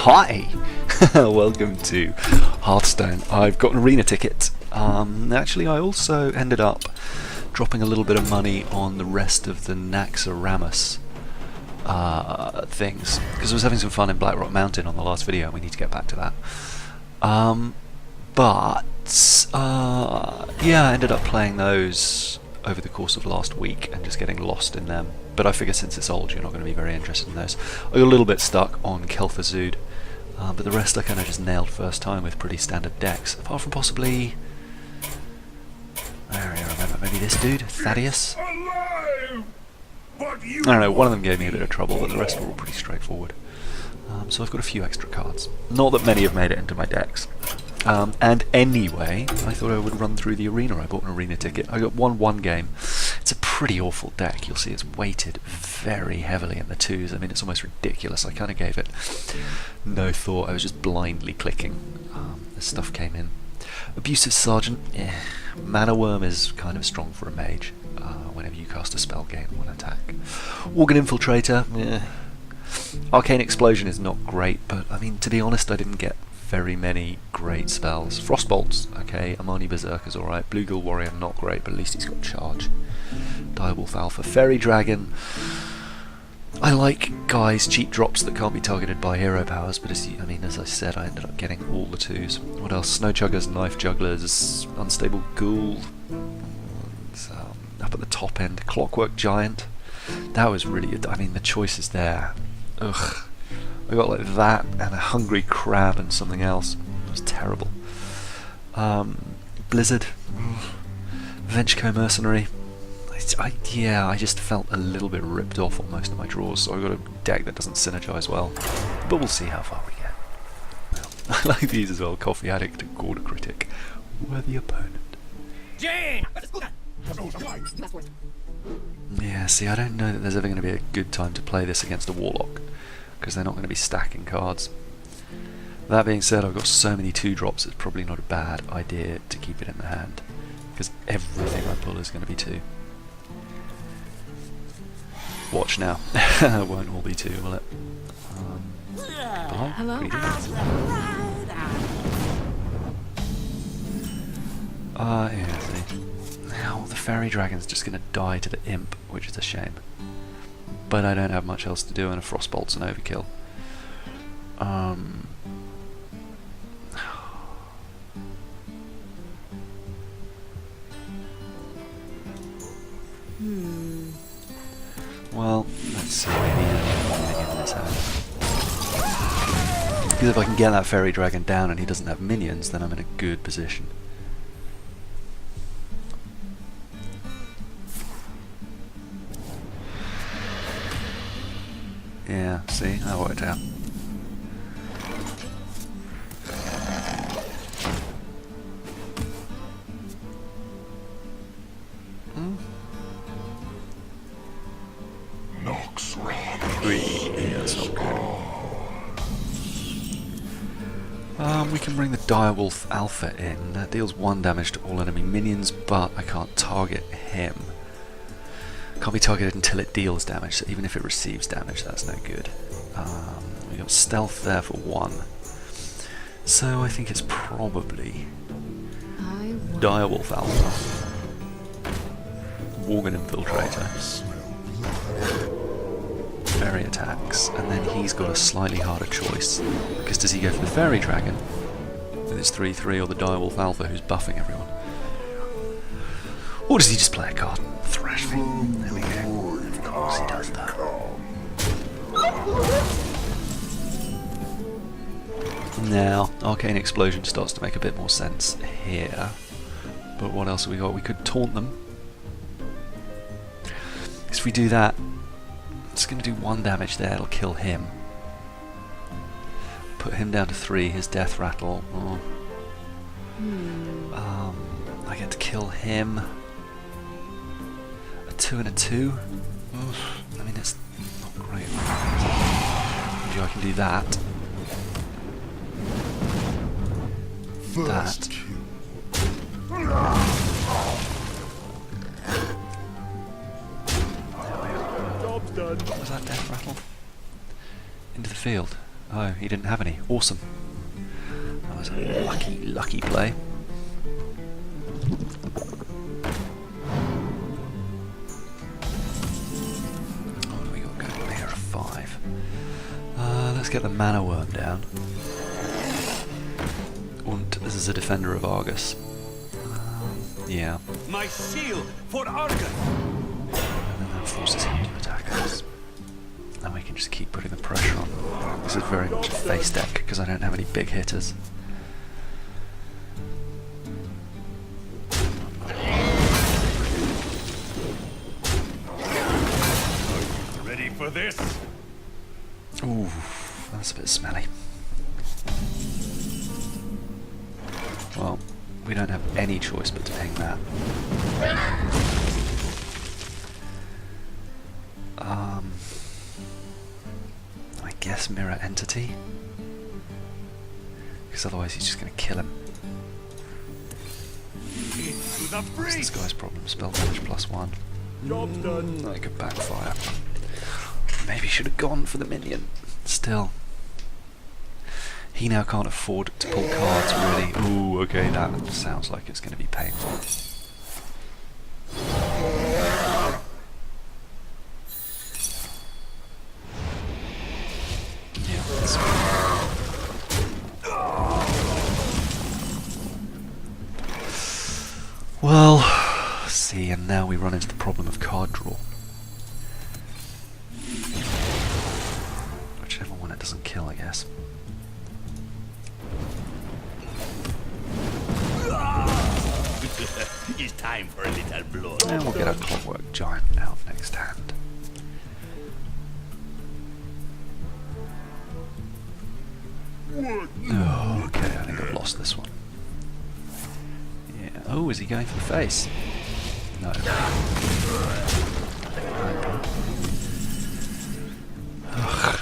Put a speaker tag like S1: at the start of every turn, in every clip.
S1: Hi! Welcome to Hearthstone. I've got an arena ticket. Actually, I also ended up dropping a little bit of money on the rest of the Naxxramas things, because I was having some fun in Blackrock Mountain on the last video, and we need to get back to that. Yeah, I ended up playing those over the course of last week and just getting lost in them. But I figure since it's old, you're not going to be very interested in those. I got a little bit stuck on Kel'Thuzad, but the rest I kind of just nailed first time with pretty standard decks, apart from possibly... I don't remember, maybe this dude, Thaddeus? I don't know, one of them gave me a bit of trouble, but the rest were all pretty straightforward. So I've got a few extra cards. Not that many have made it into my decks. And anyway, I thought I would run through the arena. I bought an arena ticket. I got one game. It's a pretty awful deck. You'll see it's weighted very heavily in the twos. I mean, it's almost ridiculous. I kind of gave it no thought. I was just blindly clicking as stuff came in. Abusive Sergeant. Mana Worm is kind of strong for a mage. Whenever you cast a spell, gain one attack. Organ Infiltrator. Arcane Explosion is not great, but I mean, to be honest, I didn't get very many great spells. Frostbolt's okay, Amani Berserker's alright, Bluegill Warrior not great, but at least he's got charge. Direwolf Alpha, Fairy Dragon. I like guys, cheap drops that can't be targeted by hero powers, but as I said, I ended up getting all the twos. What else? Snow Chuggers, Knife Jugglers, Unstable Ghoul. Up at the top end, Clockwork Giant. That was really good. I mean, the choices there. Ugh. I got like that and a Hungry Crab and something else. It was terrible. Blizzard. Venchco Mercenary. I just felt a little bit ripped off on most of my draws, so I got a deck that doesn't synergize well. But we'll see how far we get. Well, I like these as well. Coffee Addict and Gorda Critic. Worthy opponent. Yeah, see, I don't know that there's ever going to be a good time to play this against a Warlock, because they're not going to be stacking cards. That being said, I've got so many 2-drops, it's probably not a bad idea to keep it in the hand, because everything I pull is going to be 2. Watch now. It won't all be 2, will it? Hello? Yeah, see. Now, the Fairy Dragon's just going to die to the Imp, which is a shame. But I don't have much else to do, and a Frostbolt's an overkill. Well, let's see. Maybe minion in his hand. Because if I can get that Fairy Dragon down and he doesn't have minions, then I'm in a good position. Yeah, see, that worked out. That's not good. We can bring the Direwolf Alpha in. That deals 1 damage to all enemy minions, but I can't target him. Can't be targeted until it deals damage, so even if it receives damage, that's no good. We got Stealth there for 1. So I think it's probably Direwolf Alpha. Worgen Infiltrator. Fairy attacks, and then he's got a slightly harder choice. Because does he go for the Fairy Dragon with his 3/3 or the Direwolf Alpha who's buffing everyone? Or does he just play a card? Thrash me. There we go. Of course he does that. Now, Arcane Explosion starts to make a bit more sense here. But what else have we got? We could taunt them. Because if we do that, it's going to do 1 damage there, it'll kill him. Put him down to 3, his Death Rattle. Oh. I get to kill him. 2 and a 2. Oof. I mean, it's not great. Maybe I can do that. That. What was that Death Rattle? Into the field. Oh, he didn't have any. Awesome. That was a lucky, lucky play. What do we got going here? A 5. Let's get the mana worm down. Und this is a defender of Argus. Yeah.
S2: My seal for Argus.
S1: And then that forces him to attack us. And we can just keep putting the pressure on. This is very much a face deck because I don't have any big hitters.
S2: Ready for this?
S1: Ooh, that's a bit smelly. Well, we don't have any choice but to ping that. I guess mirror entity, because otherwise he's just going to kill him.
S2: Into the
S1: What's this guy's problem? Spell damage +1.
S2: Job done.
S1: That could backfire. Maybe should have gone for the minion. Still. He now can't afford to pull cards, really. Ooh, okay, that sounds like it's going to be painful. Yeah, that's well, see, and now we run into the problem of card draw. Whichever one it doesn't kill, I guess.
S2: It's time for a little blood.
S1: And we'll get our Clockwork Giant out next hand. Oh, okay, I think I've lost this one. Yeah. Oh, is he going for the face? No. Ugh.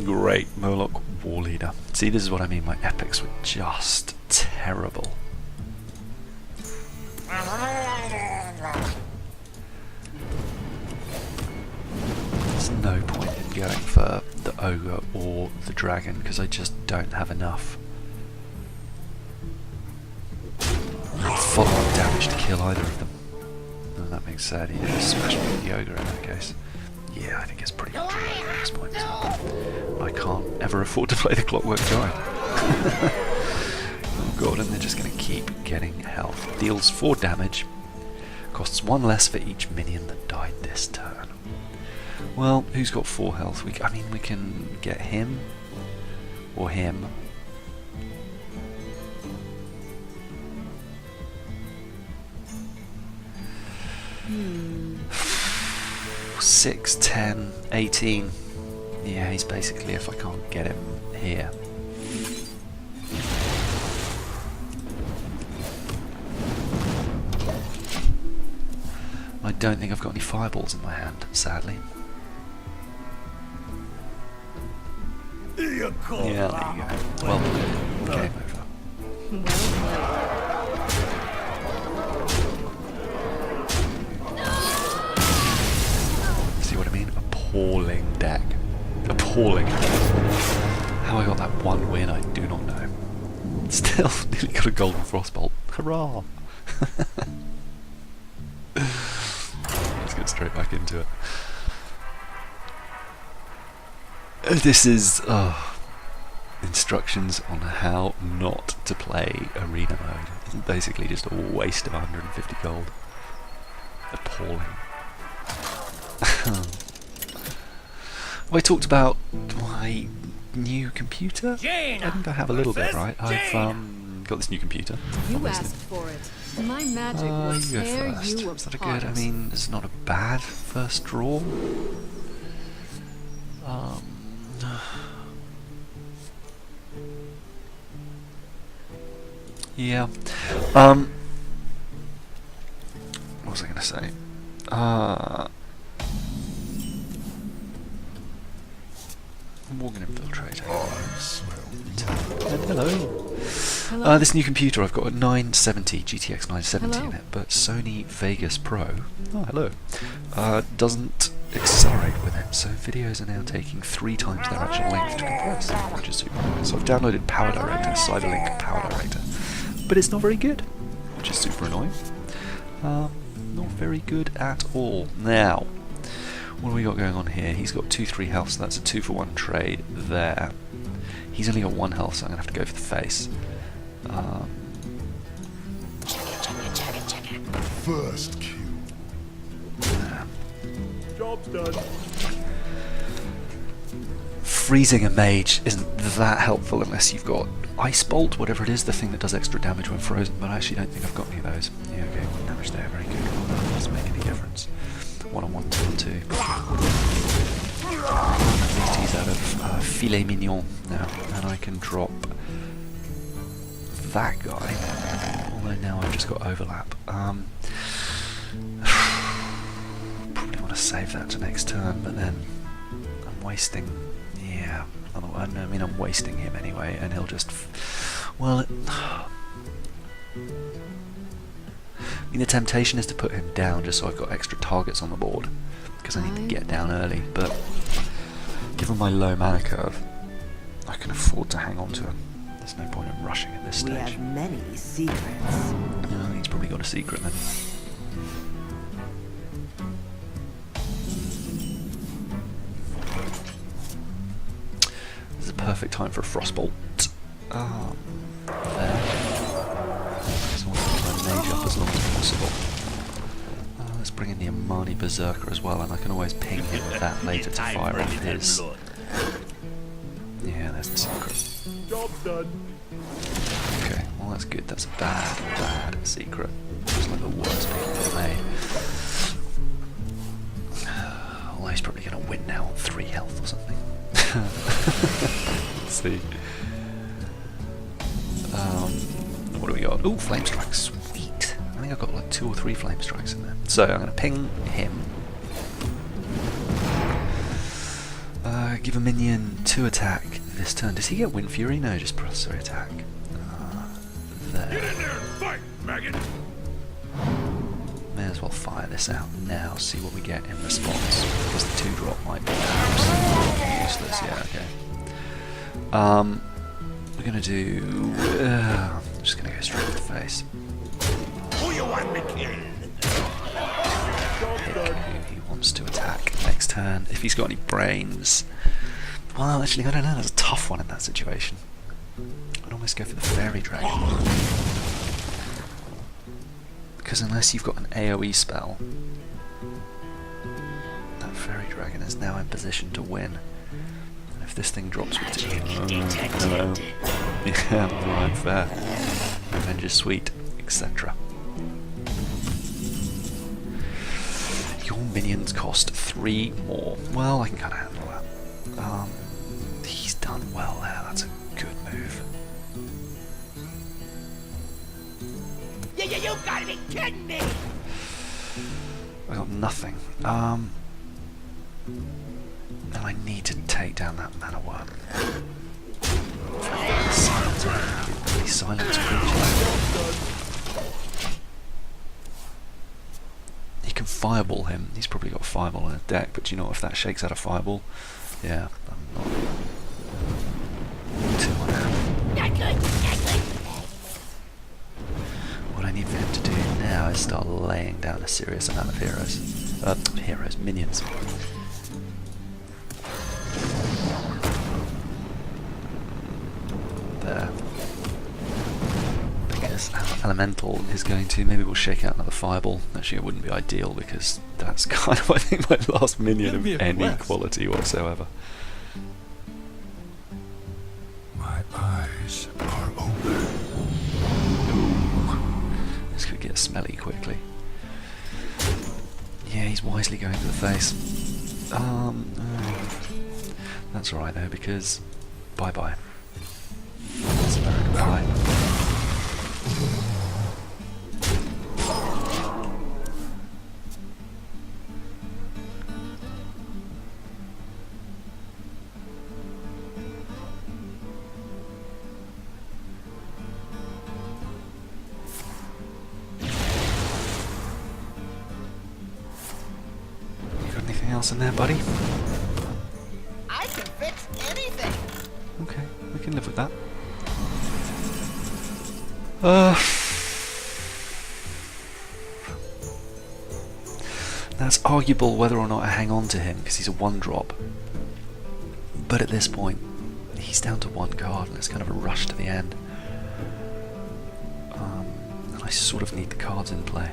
S1: Great, Murloc War Leader. See, this is what I mean, my epics were just terrible. There's no point in going for the ogre or the dragon because I just don't have enough follow-up damage to kill either of them. And that being said, he just smashed me with the ogre in that case. Yeah, I think it's pretty much over at this point. I can't ever afford to play the Clockwork Giant. Oh god, and they're just going to keep getting health. Deals 4 damage. Costs 1 less for each minion that died this turn. Well, who's got 4 health? I mean, we can get him. Or him.
S3: Hmm.
S1: 6, 10, 18. Yeah, he's basically if I can't get him here. I don't think I've got any fireballs in my hand, sadly.
S2: You call
S1: Yeah, there you go. Well played. Game over. See what I mean? Appalling deck. Appalling. How I got that one win, I do not know. Still, nearly got a golden frostbolt. Hurrah! Let's get straight back into it. This is instructions on how not to play arena mode. It's basically just a waste of 150 gold. Appalling. Have I talked about my new computer? I think I have a little bit, right? I've got this new computer.
S3: You asked for it. My magic will
S1: You go
S3: tear
S1: first.
S3: you
S1: Is that a
S3: apart.
S1: good? I mean, it's not a bad first draw. Yeah. What was I going to say? Morgan Infiltrator. Hello.
S3: Hello.
S1: This new computer, I've got a 970, GTX 970 in
S3: Hello.
S1: it, but Sony Vegas Pro, oh hello, doesn't accelerate with it, so videos are now taking 3 times their actual length to compress, which is super annoying. So I've downloaded Power Director, Cyberlink Power Director, but it's not very good, which is super annoying. Not very good at all. Now, what do we got going on here? He's got 2-3 health, so that's a 2-for-1 trade there. He's only got 1 health, so I'm going to have to go for the face.
S4: First kill.
S2: Job's done.
S1: Freezing a mage isn't that helpful unless you've got Ice Bolt, whatever it is, the thing that does extra damage when frozen, but I actually don't think I've got any of those. Yeah, okay, 1 damage there, very good. That doesn't make any difference. 1-on-1, 2-on-2. At least he's out of Filet Mignon now, and I can drop that guy, although now I've just got overlap. Probably want to save that to next turn, but then I'm wasting, yeah, I mean I'm wasting him anyway, and he'll just, well, I mean the temptation is to put him down just so I've got extra targets on the board, because I need to get down early, but given my low mana curve, I can afford to hang on to him. There's no point in rushing at this stage.
S5: We have many secrets.
S1: No, he's probably got a secret then. This is a perfect time for a Frostbolt. There. Just want to keep my mage up as long as possible. Let's bring in the Amani Berserker as well, and I can always ping him with that later to
S2: Time
S1: fire
S2: for a
S1: off
S2: little
S1: his.
S2: blood.
S1: Yeah, there's the secret.
S2: Job's done.
S1: Okay, well that's good. That's a bad secret. It's like the worst pick I've ever made. Although he's probably going to win now on 3 health or something. Let's see. What do we got? Ooh, Flame Strike. Sweet. I think I've got like 2 or 3 Flame Strikes in there. So I'm going to ping him. Give a minion 2 attack this turn. Does he get Wind Fury? No, just processor attack.
S2: Get
S1: There.
S2: in there and fight, maggot.
S1: May as well fire this out now, see what we get in response. Because the 2-drop might be perhaps useless. Yeah, okay. We're gonna do. I'm just gonna go straight to the face.
S2: Who you want to kill?
S1: Pick who he wants to attack next turn. If he's got any brains. Well, actually, I don't know. That's a tough one in that situation. I'd almost go for the Fairy Dragon. Because unless you've got an AoE spell, that Fairy Dragon is now in position to win. And if this thing drops with 2... hello. Yeah, alright, fair. Revenge is sweet, etc. Your minions cost 3 more. Well, I can kind of handle that. He's done well there, that's a good move.
S5: You gotta be kidding me!
S1: I got nothing. And I need to take down that mana worm. Silence creature. He can fireball him. He's probably got a fireball in his deck, but do you know what, if that shakes out a fireball? Yeah, I'm not too unhappy. What I need for him to do now is start laying down a serious amount of minions. There. Because Elemental is going to, maybe we'll shake out another fireball. Actually, it wouldn't be ideal because that's kind of, I think, my last minion of any quality whatsoever.
S4: My eyes are open.
S1: This could get smelly quickly. Yeah, he's wisely going to the face. That's alright though, because bye-bye. That's a very good bye. else in there, buddy?
S5: I can fix anything.
S1: Okay, we can live with that. That's arguable whether or not I hang on to him because he's a 1-drop. But at this point, he's down to 1 card and it's kind of a rush to the end. And I sort of need the cards in play.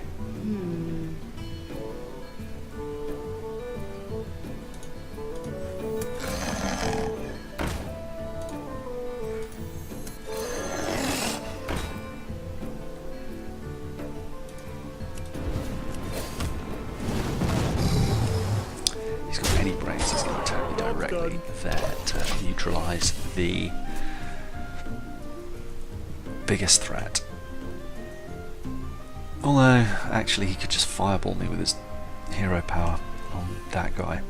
S1: He's got any brains, he's going to attack me directly there to neutralise the biggest threat. Although, actually, he could just fireball me with his hero power on that guy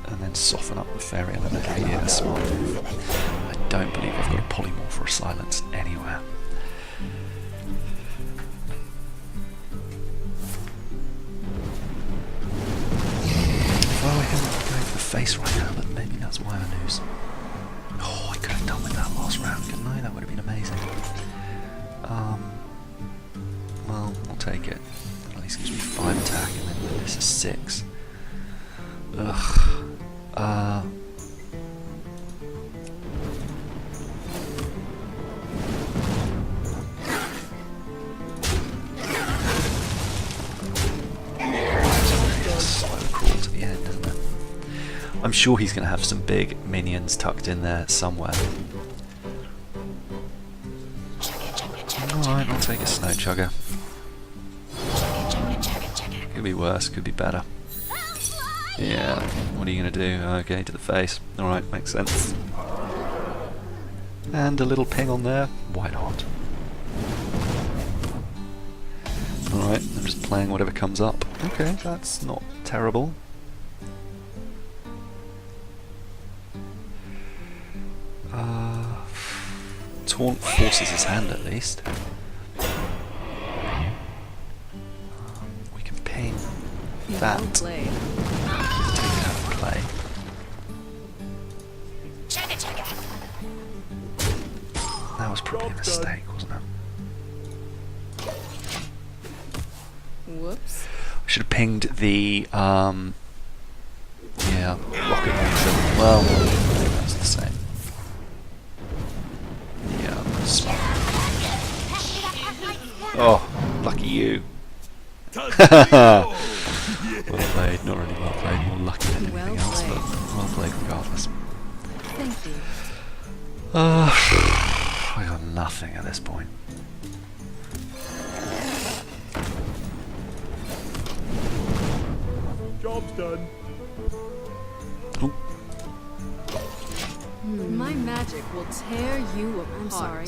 S1: and then soften up the fairy element. Yeah, smart move. I don't believe I've got a polymorph or a silence anywhere. Oh, I am going for the face right now, but maybe that's why I lose. Oh, I could have done with that last round, couldn't I? That would have been amazing. Well, I'll take it. At least gives me 5 attack, and then this is 6. Ugh. I'm sure he's going to have some big minions tucked in there somewhere. Alright, I'll take a snow chugger. Could be worse, could be better. Yeah, what are you going to do? Okay, to the face. Alright, makes sense. And a little ping on there. White hot. Alright, I'm just playing whatever comes up. Okay, that's not terrible. Taunt forces his hand at least. We can ping that.
S3: Well played.
S1: Take it out of play. That was probably a mistake, wasn't it?
S3: Whoops.
S1: I should have pinged the yeah, rocket launcher. Well, I think that's the same. Yeah, that's smart. Oh, lucky you. Well played, not really well played, more lucky than anything else, but well played regardless.
S3: Thank you.
S1: I got nothing at this point.
S2: Job's done.
S1: Ooh.
S3: My magic will tear you apart. I'm sorry.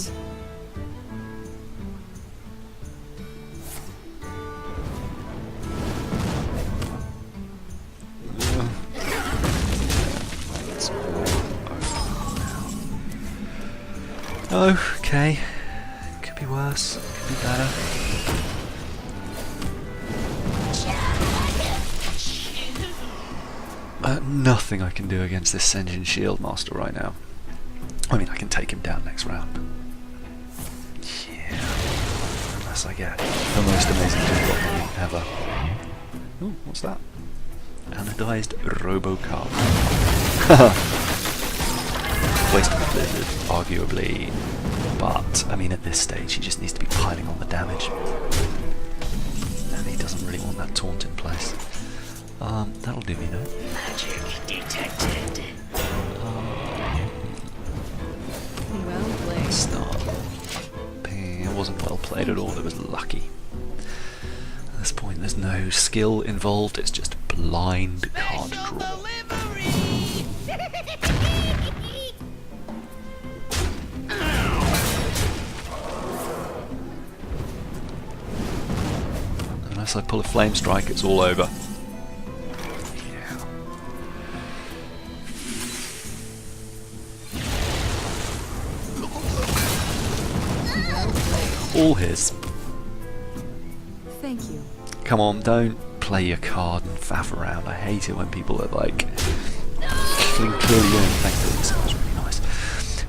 S1: Okay, could be worse, could be better. Nothing I can do against this Senjin Shield Master right now. I mean, I can take him down next round. Yeah, unless I get the most amazing two-drop mini ever. Ooh, what's that? Anodized Robocop. Waste of the Blizzard, arguably, but I mean at this stage he just needs to be piling on the damage. And he doesn't really want that taunt in place. That'll do me, no?
S5: Magic detected.
S3: Well played.
S1: Start. It wasn't well played at all, it was lucky. At this point there's no skill involved, it's just blind card draw. Unless I pull a flame strike, it's all over. Yeah.
S3: Well played.
S1: All his.
S3: Thank you.
S1: Come on, don't play your card and faff around. I hate it when people are like clearly win. Thankfully this was really nice.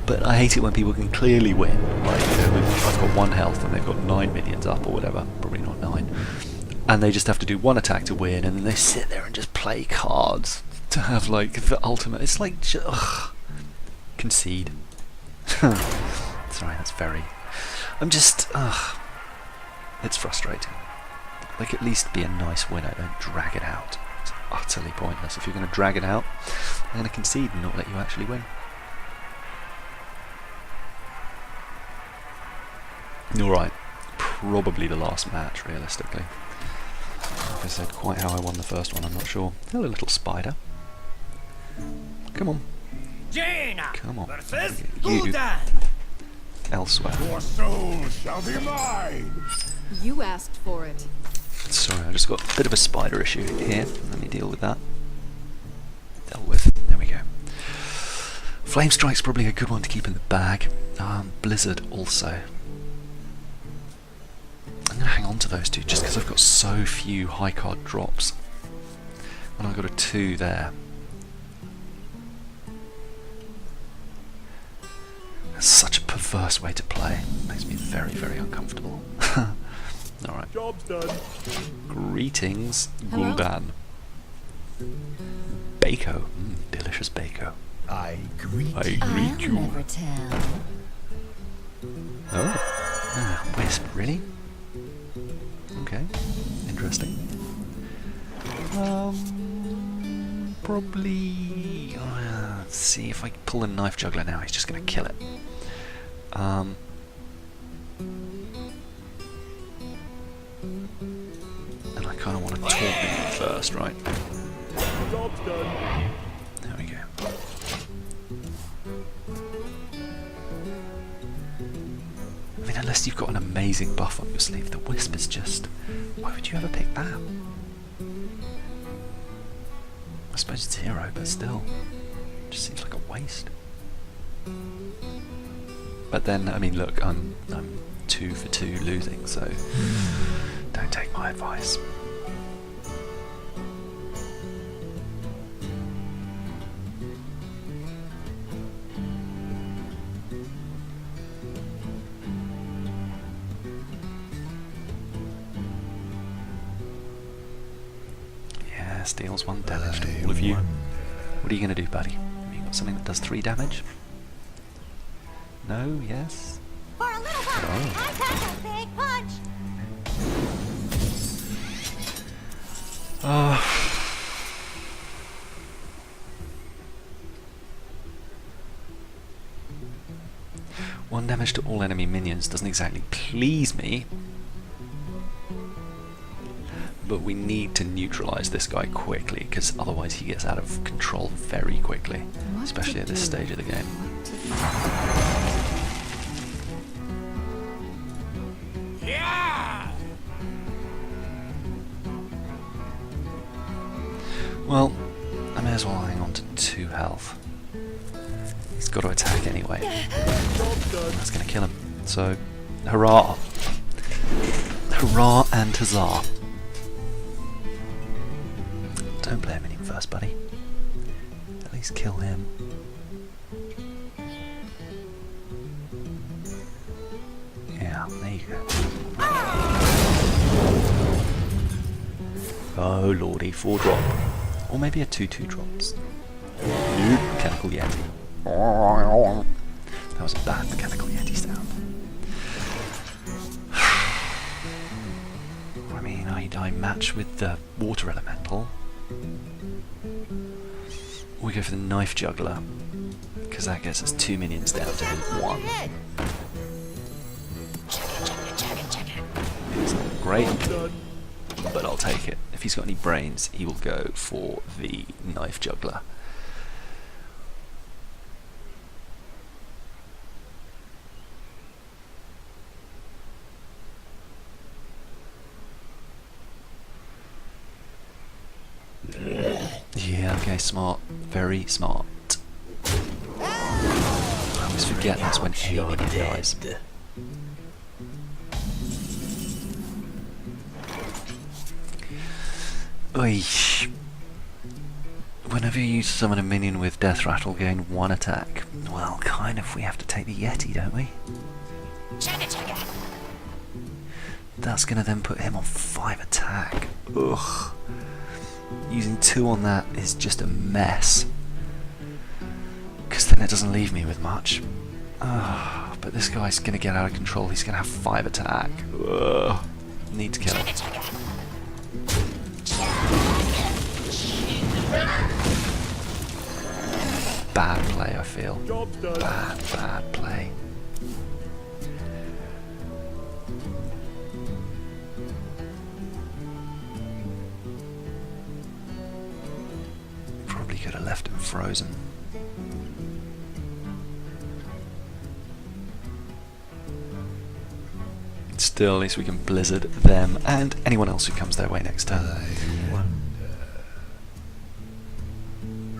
S1: But I hate it when people can clearly win. Like, you know, I've got 1 health and they've got 9 minions up or whatever. Probably not 9. And they just have to do 1 attack to win, and then they sit there and just play cards to have like the ultimate. It's like, ugh. Concede. Sorry, that's very... I'm just... ugh. It's frustrating. Like, at least be a nice winner, don't drag it out. It's utterly pointless. If you're going to drag it out, I'm going to concede and not let you actually win. Alright, probably the last match, realistically. Like I said, quite how I won the first one, I'm not sure. Hello, little spider. Come on.
S2: Jaina
S1: Come on.
S2: versus
S1: You
S2: Gul'dan.
S1: elsewhere.
S4: Your soul shall be mine!
S3: You asked for it.
S1: Sorry, I just got a bit of a spider issue here. Let me deal with that. Dealt with. There we go. Flame Strike's probably a good one to keep in the bag. Blizzard also. I'm going to hang on to those two just because I've got so few high card drops. And I've got a 2 there. That's such a perverse way to play. Makes me very, very uncomfortable. Alright.
S2: Job's done.
S1: Greetings,
S3: Hello?
S1: Gul'dan. Bako. Delicious Bako.
S4: I greet
S1: I greet you.
S5: Never tell.
S1: Oh. Wisp, really? Okay. Interesting. Probably... let's see, if I pull a Knife Juggler now, he's just going to kill it. And I kind of want to taunt him first, right?
S2: Job's done.
S1: There we go. I mean, unless you've got an amazing buff up your sleeve, the Wisp is just... Why would you ever pick that? I suppose it's hero, but still. It just seems like a waste. But then, I mean, look, I'm 2 for 2 losing, so don't take my advice. Yes, deals 1 damage to all of you. What are you going to do, buddy? Have you got something that does 3 damage? No? Yes?
S5: For a little while, I pack a big punch. One damage to all enemy minions doesn't exactly please me. But we need to neutralise this guy quickly, because otherwise he gets out of control very quickly, especially at this stage of the game.
S2: Yeah.
S1: Well, I may as well hang on to 2 health. He's got to attack anyway.
S2: Job's done.
S1: That's going to kill him. So, hurrah! Hurrah and huzzah! Don't play a minion first, buddy. At least kill him. Yeah, there you go. Oh lordy, 4 drop. Or maybe a 2/2 drops. Mechanical Yeti. That was a bad Mechanical Yeti sound. I mean, I match with the Water Elemental. We go for the Knife Juggler, because that gets us 2 minions down to 1. It's not great, but I'll take it. If he's got any brains, he will go for the Knife Juggler. Yeah, okay, smart. Very smart. I always forget that's when any minion dies. Oi. Whenever you summon a minion with Death Rattle, gain 1 attack. Well, kind of, we have to take the Yeti, don't we? That's gonna then put him on 5 attack. Ugh. Using 2 on that is just a mess. Because then it doesn't leave me with much. But this guy's gonna get out of control. He's gonna have 5 attack. Ugh. Need to kill him. Bad play, I feel.
S2: Job's done.
S1: Bad play. Probably could have left him frozen. Still, at least we can blizzard them and anyone else who comes their way next turn.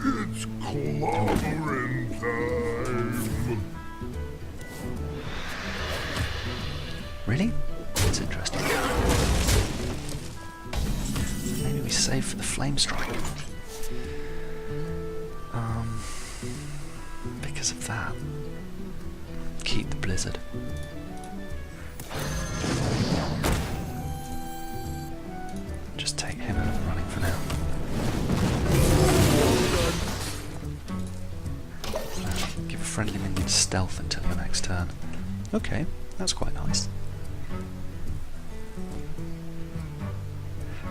S4: It's clobbering time.
S1: Really? That's interesting. Maybe we save for the flame strike. Because of that. Keep the blizzard. Just take him out of running for now. Give a friendly minion stealth until your next turn. Okay, that's quite nice.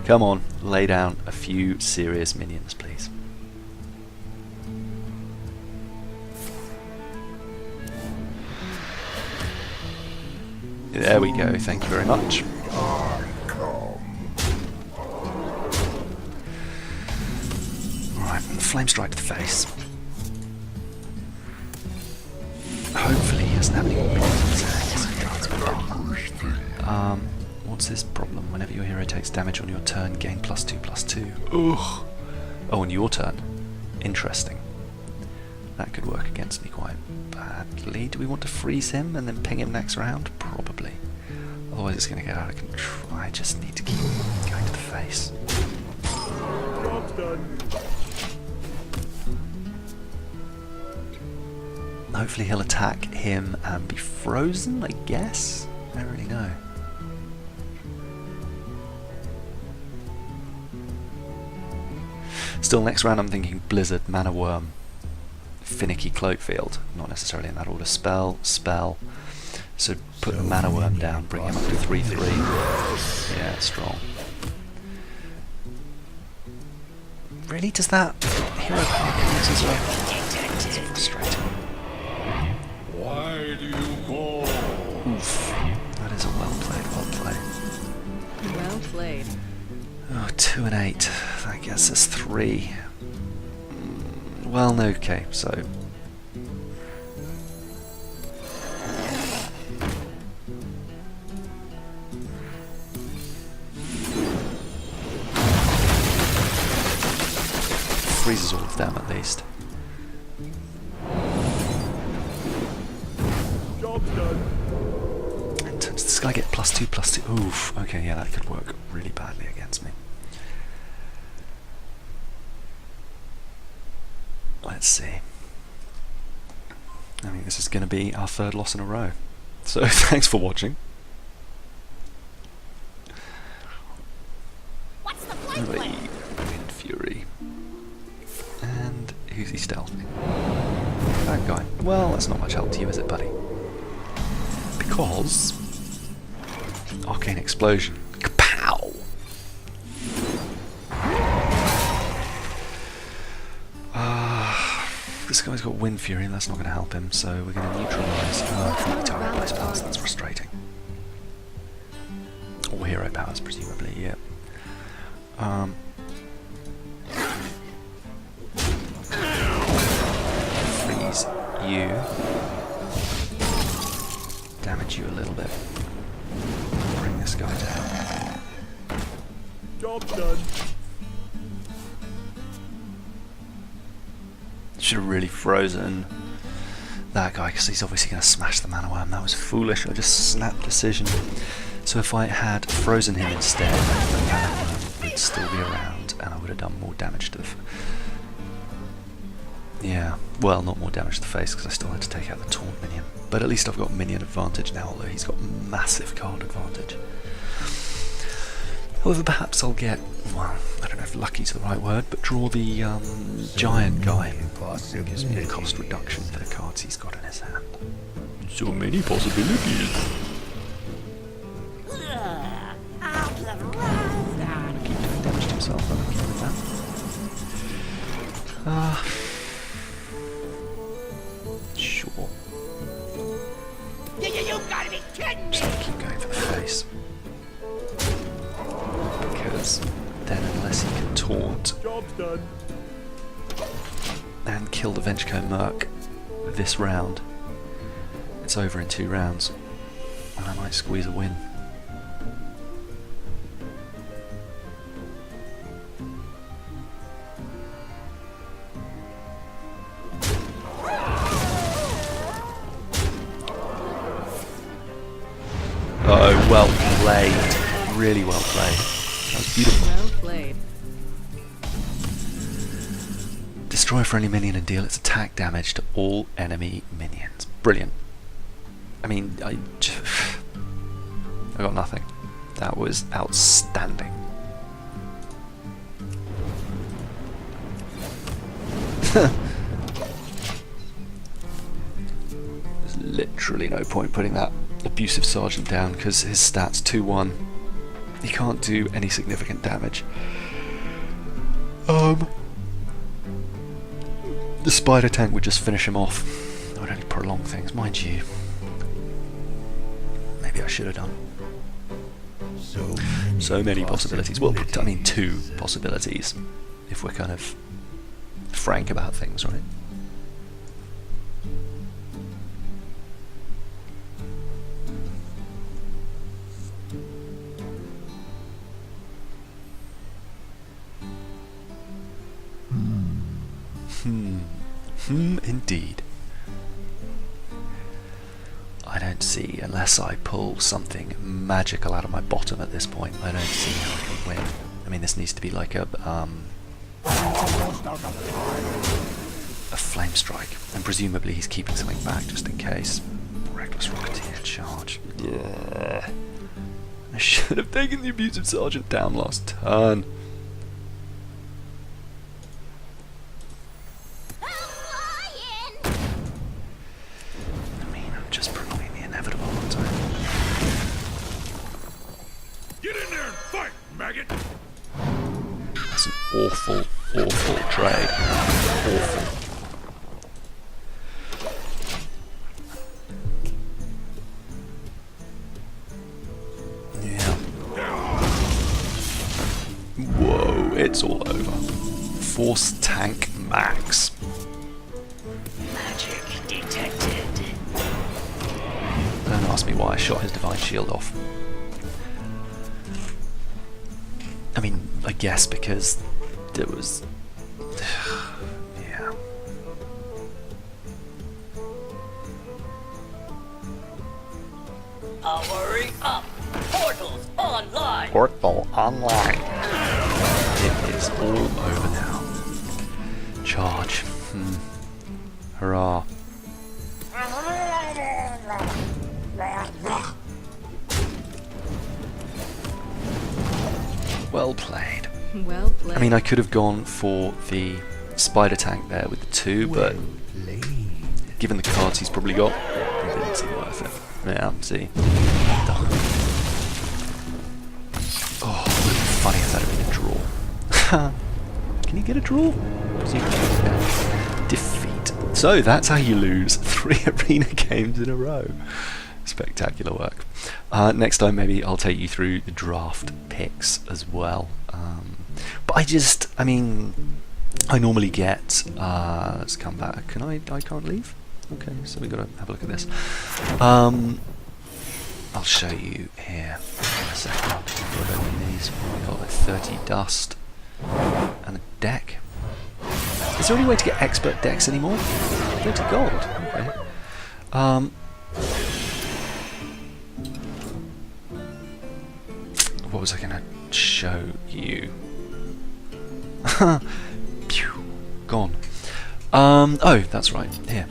S1: Come on, lay down a few serious minions, please. There we go, thank you very much. Alright, flame strike to the face. Hopefully he doesn't have any more minions in his hands. What's this problem? Whenever your hero takes damage on your turn, gain +2/+2. Ugh. Oh, on your turn. Interesting. That could work against me quite badly. Do we want to freeze him and then ping him next round? Probably. Otherwise it's going to get out of control. I just need to keep going to the face.
S2: Job's done.
S1: Hopefully he'll attack him and be frozen, I guess? I don't really know. Still, next round I'm thinking Blizzard, Mana Worm, Finicky Cloakfield. Not necessarily in that order. Spell, spell. So put the Mana Worm down, bring him up to 3/3. Yeah, strong. Really? Does that hero power as well? It's frustrating.
S4: Why do you go?
S1: Oof. That is a well played.
S3: Well played.
S1: Oh, 2 and 8. That gets us 3. Well, no, okay, so. Freezes all of them at least.
S2: Job's done.
S1: And does this guy get +2/+2? Oof, okay, yeah, that could work really badly against me. Let's see. I mean, this is going to be our 3rd loss in a row. So, thanks for watching.
S3: What's the play?
S1: Wind Fury. And who's he stealthing? That guy. Well, that's not much help to you, is it, buddy? Because Arcane Explosion. Kapow! This guy's got Wind Fury, and that's not going to help him, so we're going to neutralise. Target place powers, that's frustrating. Or hero powers, presumably, yeah. Freeze you. Damage you a little bit. Bring this guy down.
S2: Job's done.
S1: Should have really frozen that guy because he's obviously going to smash the Mana Worm. That was foolish. I just snapped decision. So if I had frozen him instead, the Mana Worm
S5: would still be around, and I would have done more damage to the... Yeah, well, not more damage to the face, because I still had to take out the taunt minion. But at least I've got minion advantage now, although he's got massive card advantage. However, perhaps I'll get, well, I don't know if lucky's the right word, but draw the giant guy. It gives me a cost reduction for the cards he's got in his hand.
S1: So many possibilities.
S5: Keep doing damage to himself, I'm okay with that. Sure.
S6: You gotta be kidding me!
S5: Just gonna keep going for the face. Because then unless he can taunt
S2: Job's done.
S5: and kill the Ventrico Merc this round, it's over in 2 rounds, and I might squeeze a win. Oh, well played. Really well played. That was beautiful.
S3: Well played.
S5: Destroy a friendly minion and deal its attack damage to all enemy minions. Brilliant. I mean, I got nothing. That was outstanding. There's literally no point putting that abusive sergeant down because his stats 2-1. He can't do any significant damage. The spider tank would just finish him off. It would only prolong things, mind you. Maybe I should have done. So many possibilities. Well, I mean 2 possibilities, if we're kind of frank about things, right? Indeed. I don't see, unless I pull something magical out of my bottom at this point, I don't see how I can win. I mean, this needs to be like a flame strike, and presumably he's keeping something back just in case. Reckless Rocketeer charge. Yeah. I should have taken the abusive sergeant down last turn. That's an awful, awful trade. Awful. Yeah. Whoa, it's all over. Force tank max.
S6: Magic detected.
S5: Don't ask me why I shot his divine shield off. I mean, I guess because there was... yeah.
S6: Hurry up! Portal's online!
S5: Portal online. It is all over now. Charge. Hurrah. Well played.
S3: Well played.
S5: I mean, I could have gone for the spider tank there with the 2, but given the cards he's probably got, it didn't seem worth it. Yeah, see. Oh, it would have been funny if that had been a draw. Can you get a draw? Yeah. Defeat. So that's how you lose 3 arena games in a row. Spectacular work. Next time maybe I'll take you through the draft picks as well. But I mean, I normally get, let's come back, I can't leave? Okay, so we've got to have a look at this. I'll show you here in a second. What about these? We've got like 30 dust and a deck. Is there any way to get expert decks anymore? 30 gold, okay. What was I gonna show you. Pew, gone. Oh, that's right. Here.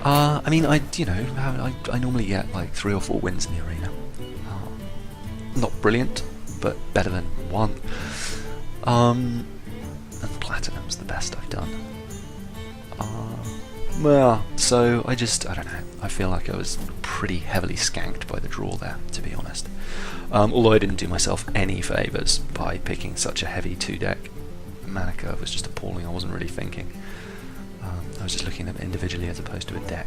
S5: I mean, I normally get like 3 or 4 wins in the arena. Not brilliant, but better than 1. And platinum's the best I've done. Well, so I don't know. I feel like I was pretty heavily skanked by the draw there, to be honest. Although I didn't do myself any favours by picking such a heavy 2-deck. Mana curve was just appalling. I wasn't really thinking. I was just looking at them individually as opposed to a deck.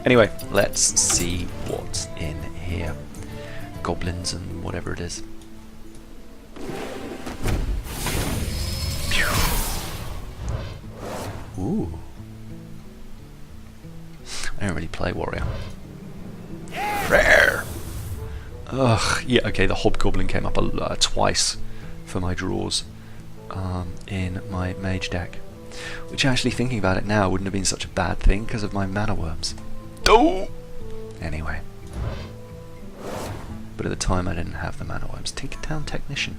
S5: Anyway, let's see what's in here. Goblins and whatever it is. Ooh. I don't really play warrior. Rare. Ugh. Yeah. Okay. The hobgoblin came up twice for my draws in my mage deck, which actually, thinking about it now, wouldn't have been such a bad thing because of my mana worms. Oh. Anyway. But at the time I didn't have the mana worms. Tinkertown Technician.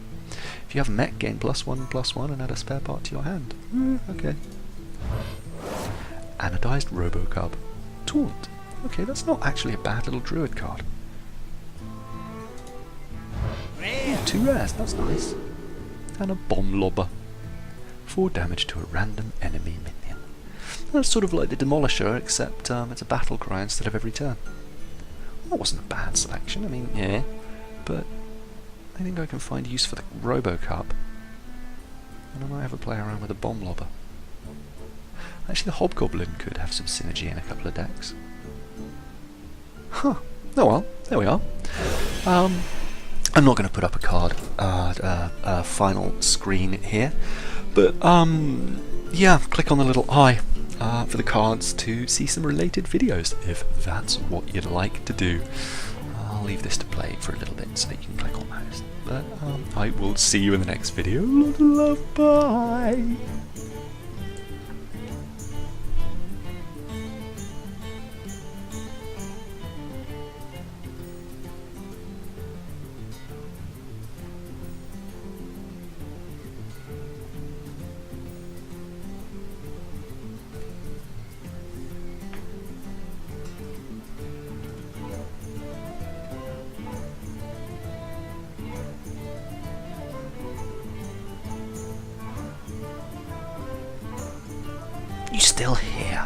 S5: If you have a mech, gain +1/+1 and add a spare part to your hand. Okay. Anodized Robocub. Taunt. Okay, that's not actually a bad little druid card. 2 rares, that's nice. And a Bomb Lobber. 4 damage to a random enemy minion. That's sort of like the Demolisher, except it's a battle cry instead of every turn. That wasn't a bad selection, I mean, yeah. But I think I can find use for the Robocub. And I might have a play around with a Bomb Lobber. Actually, the Hobgoblin could have some synergy in a couple of decks. Huh. Oh well, there we are. I'm not going to put up a card, final screen here, but yeah, click on the little eye for the cards to see some related videos, if that's what you'd like to do. I'll leave this to play for a little bit so that you can click on those. But I will see you in the next video. Love, bye! You still here?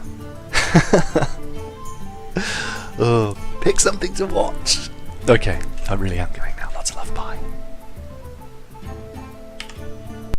S5: Oh, pick something to watch. Okay, I really am going.